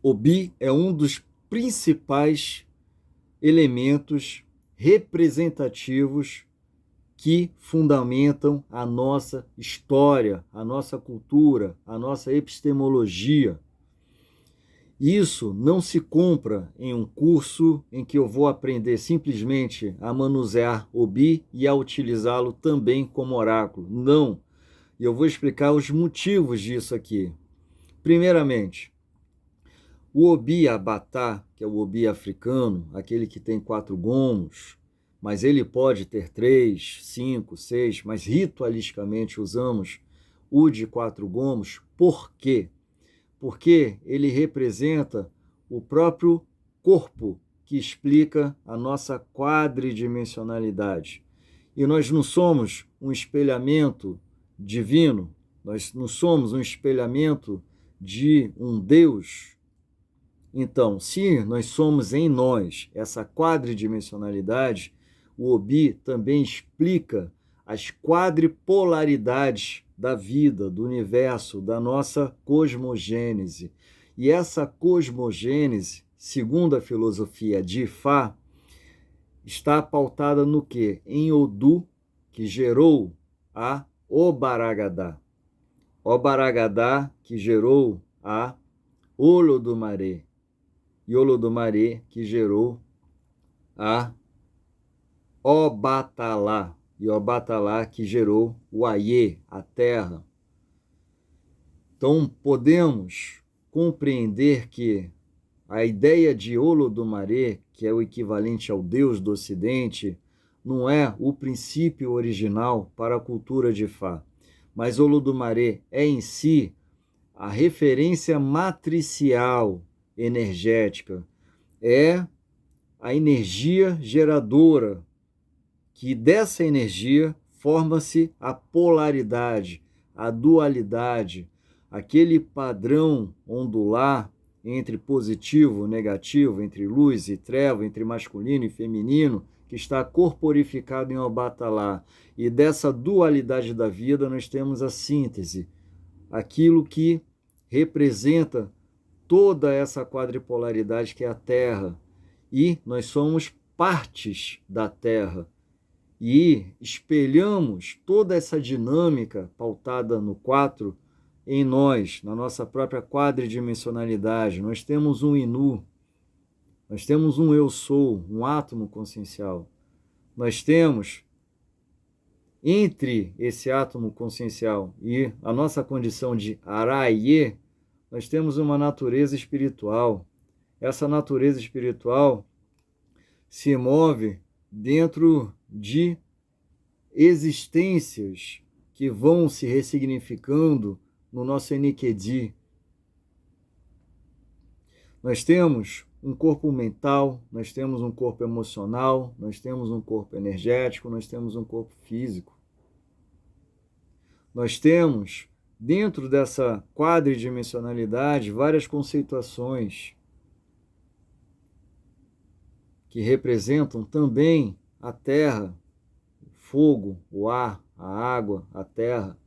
Obi é um dos principais elementos representativos que fundamentam a nossa história, a nossa cultura, a nossa epistemologia. Isso não se compra em um curso em que eu vou aprender simplesmente a manusear Obi e a utilizá-lo também como oráculo. Não. E eu vou explicar os motivos disso aqui. Primeiramente, o Obi Abatá, que é o Obi africano, aquele que tem 4 gomos, mas ele pode ter 3, 5, 6, mas ritualisticamente usamos o de 4 gomos. Por quê? Porque ele representa o próprio corpo que explica a nossa quadridimensionalidade. E nós não somos um espelhamento divino, nós não somos um espelhamento de um Deus. Então, se nós somos em nós essa quadridimensionalidade, o Obi também explica as quadripolaridades da vida, do universo, da nossa cosmogênese. E essa cosmogênese, segundo a filosofia de Ifá, está pautada no quê? Em Odu, que gerou a Obaragadá. Obaragadá, que gerou a Olodumare. E Olodumare, que gerou a Obatalá. E Obatalá, que gerou o Aie, a terra. Então, podemos compreender que a ideia de Olodumare, que é o equivalente ao Deus do Ocidente, não é o princípio original para a cultura de Ifá, mas Olodumare é em si a referência matricial energética, é a energia geradora, que dessa energia forma-se a polaridade, a dualidade, aquele padrão ondular entre positivo e negativo, entre luz e treva, entre masculino e feminino, que está corporificado em Obatalá. E dessa dualidade da vida nós temos a síntese, aquilo que representa toda essa quadripolaridade que é a Terra. E nós somos partes da Terra. E espelhamos toda essa dinâmica pautada no 4 em nós, na nossa própria quadridimensionalidade. Nós temos um Inu, nós temos um Eu Sou, um átomo consciencial. Nós temos, entre esse átomo consciencial e a nossa condição de Araie, nós temos uma natureza espiritual. Essa natureza espiritual se move dentro de existências que vão se ressignificando no nosso Enkidu. Nós temos um corpo mental, nós temos um corpo emocional, nós temos um corpo energético, nós temos um corpo físico. Nós temos, dentro dessa quadridimensionalidade, várias conceituações que representam também a terra, o fogo, o ar, a água, a terra.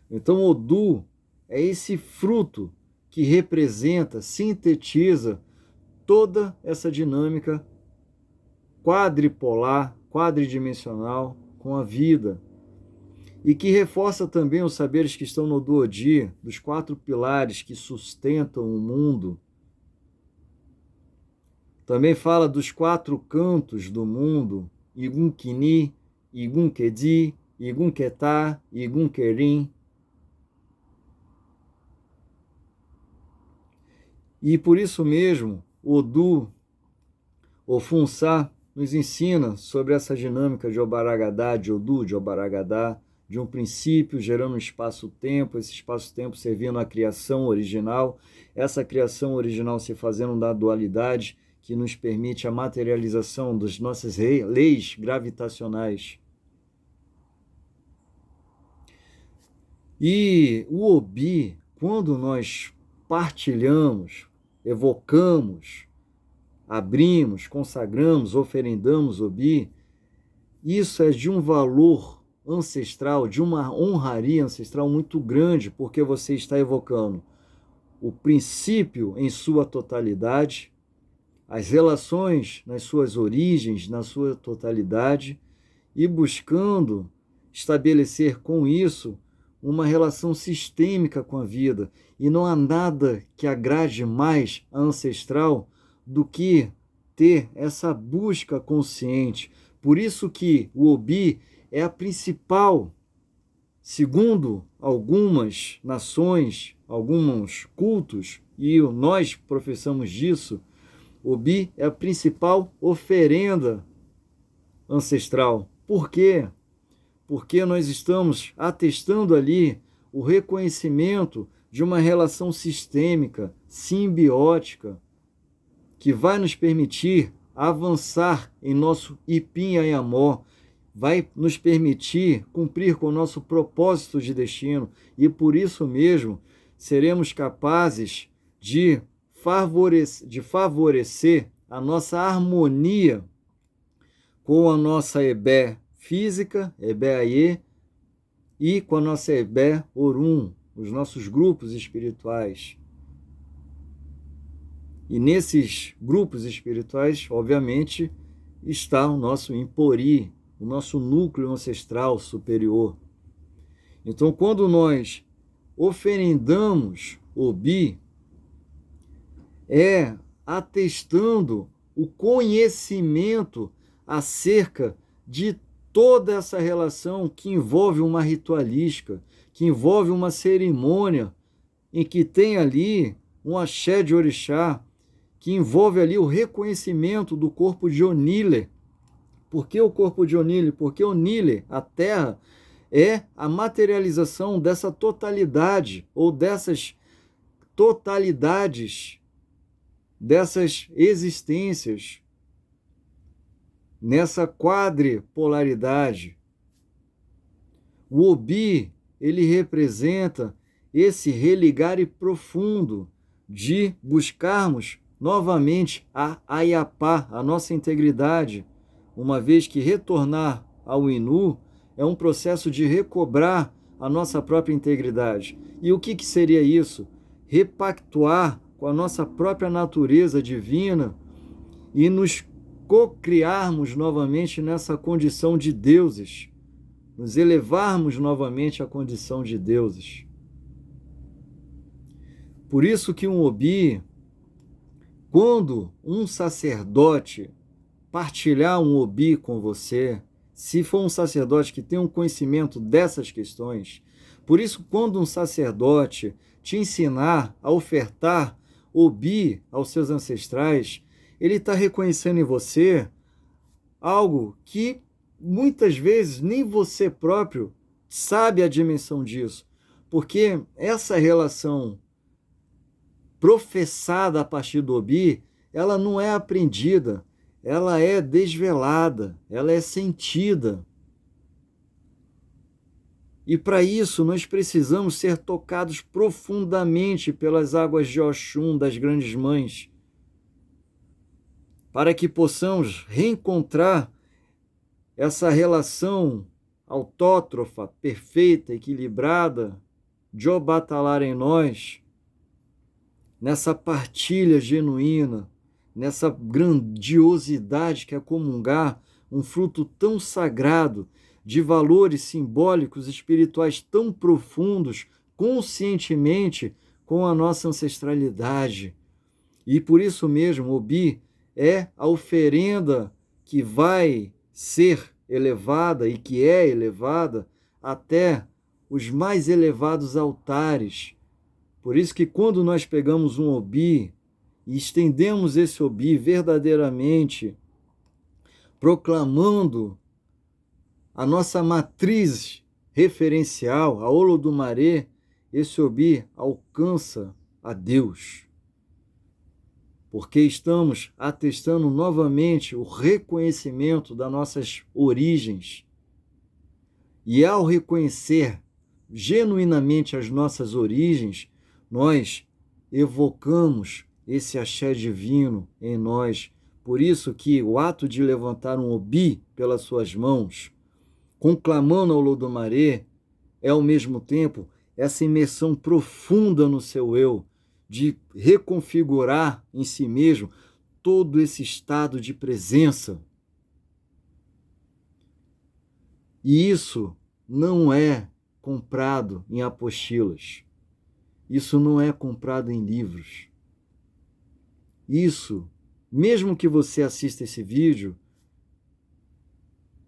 Então, Odu é esse fruto que representa, sintetiza toda essa dinâmica quadripolar, quadridimensional com a vida, e que reforça também os saberes que estão no Odu Odi, dos 4 pilares que sustentam o mundo. Também fala dos 4 cantos do mundo, Igun Kini, Igun Kedi, Igun Ketá, Igun Kerim. E por isso mesmo, Odu, Ofunsá, nos ensina sobre essa dinâmica de Obaragadá, de Odu, de Obaragadá, de um princípio gerando um espaço-tempo, esse espaço-tempo servindo à criação original, essa criação original se fazendo da dualidade, que nos permite a materialização das nossas leis gravitacionais. E o Obi, quando nós partilhamos, evocamos, abrimos, consagramos, oferendamos Obi, isso é de um valor ancestral, de uma honraria ancestral muito grande, porque você está evocando o princípio em sua totalidade, as relações nas suas origens, na sua totalidade, e buscando estabelecer com isso uma relação sistêmica com a vida. E não há nada que agrade mais a ancestral do que ter essa busca consciente. Por isso que o Obi é a principal, segundo algumas nações, alguns cultos, e nós professamos disso, Obi é a principal oferenda ancestral. Por quê? Porque nós estamos atestando ali o reconhecimento de uma relação sistêmica, simbiótica, que vai nos permitir avançar em nosso Ipim Ayamó, vai nos permitir cumprir com o nosso propósito de destino, e por isso mesmo seremos capazes de favorecer a nossa harmonia com a nossa Ebé física, Ebé Ayê, e com a nossa Ebé Orum, os nossos grupos espirituais. E nesses grupos espirituais, obviamente, está o nosso Impori, o nosso núcleo ancestral superior. Então, quando nós oferendamos Obi, é atestando o conhecimento acerca de toda essa relação que envolve uma ritualística, que envolve uma cerimônia em que tem ali um axé de orixá, que envolve ali o reconhecimento do corpo de Onile. Por que o corpo de Onile? Porque Onile, a terra, é a materialização dessa totalidade, ou dessas totalidades, dessas existências, nessa quadripolaridade. O Obi, ele representa esse religare profundo de buscarmos novamente a Ayapá, a nossa integridade, uma vez que retornar ao Inu é um processo de recobrar a nossa própria integridade. E o que seria isso? Repactuar com a nossa própria natureza divina e nos cocriarmos novamente nessa condição de deuses, nos elevarmos novamente à condição de deuses. Por isso que um Obi, quando um sacerdote partilhar um Obi com você, se for um sacerdote que tem um conhecimento dessas questões, por isso quando um sacerdote te ensinar a ofertar Obi aos seus ancestrais, ele está reconhecendo em você algo que muitas vezes nem você próprio sabe a dimensão disso, porque essa relação professada a partir do Obi, ela não é aprendida, ela é desvelada, ela é sentida. E para isso nós precisamos ser tocados profundamente pelas águas de Oxum, das grandes mães, para que possamos reencontrar essa relação autótrofa, perfeita, equilibrada, de Obatalar em nós, nessa partilha genuína, nessa grandiosidade que é comungar um fruto tão sagrado, de valores simbólicos espirituais tão profundos, conscientemente, com a nossa ancestralidade. E por isso mesmo, Obi é a oferenda que vai ser elevada e que é elevada até os mais elevados altares. Por isso que quando nós pegamos um Obi e estendemos esse Obi verdadeiramente, proclamando a nossa matriz referencial, a Olodumaré, esse Obi alcança a Deus. Porque estamos atestando novamente o reconhecimento das nossas origens. E ao reconhecer genuinamente as nossas origens, nós evocamos esse axé divino em nós. Por isso que o ato de levantar um Obi pelas suas mãos, conclamando ao Olodumaré, é ao mesmo tempo essa imersão profunda no seu eu, de reconfigurar em si mesmo todo esse estado de presença. E isso não é comprado em apostilas. Isso não é comprado em livros. Isso, mesmo que você assista esse vídeo,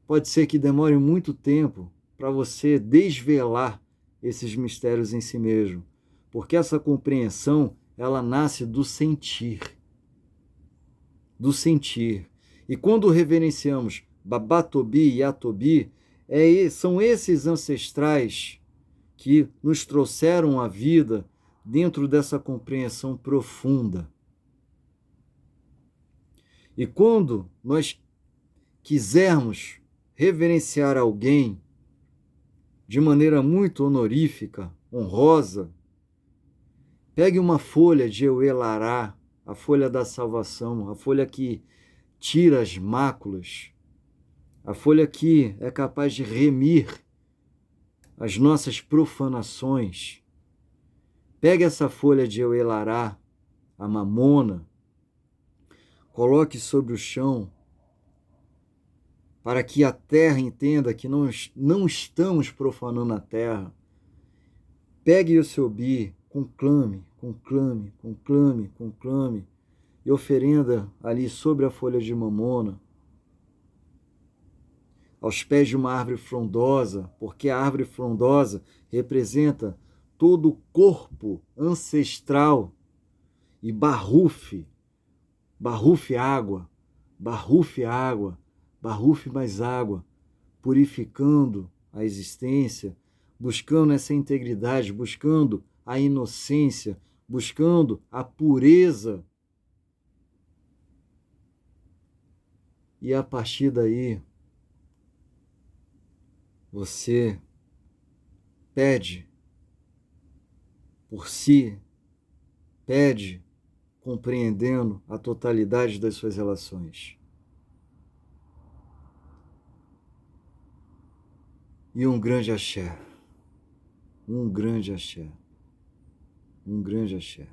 pode ser que demore muito tempo para você desvelar esses mistérios em si mesmo, porque essa compreensão, ela nasce do sentir. Do sentir. E quando reverenciamos Babatobi e Atobi, são esses ancestrais que nos trouxeram a vida dentro dessa compreensão profunda. E quando nós quisermos reverenciar alguém de maneira muito honorífica, honrosa, pegue uma folha de Euelará, a folha da salvação, a folha que tira as máculas, a folha que é capaz de remir as nossas profanações. Pegue essa folha de Euelará, a mamona, coloque sobre o chão, para que a terra entenda que não estamos profanando a terra. Pegue o seu bi, conclame, conclame, conclame, conclame, e oferenda ali sobre a folha de mamona, aos pés de uma árvore frondosa, porque a árvore frondosa representa todo o corpo ancestral, e barrufe água, barrufe água, barrufe mais água, purificando a existência, buscando essa integridade, buscando a inocência, buscando a pureza. E a partir daí, você pede por si, pede compreendendo a totalidade das suas relações. E um grande axé, um grande axé, um grande axé.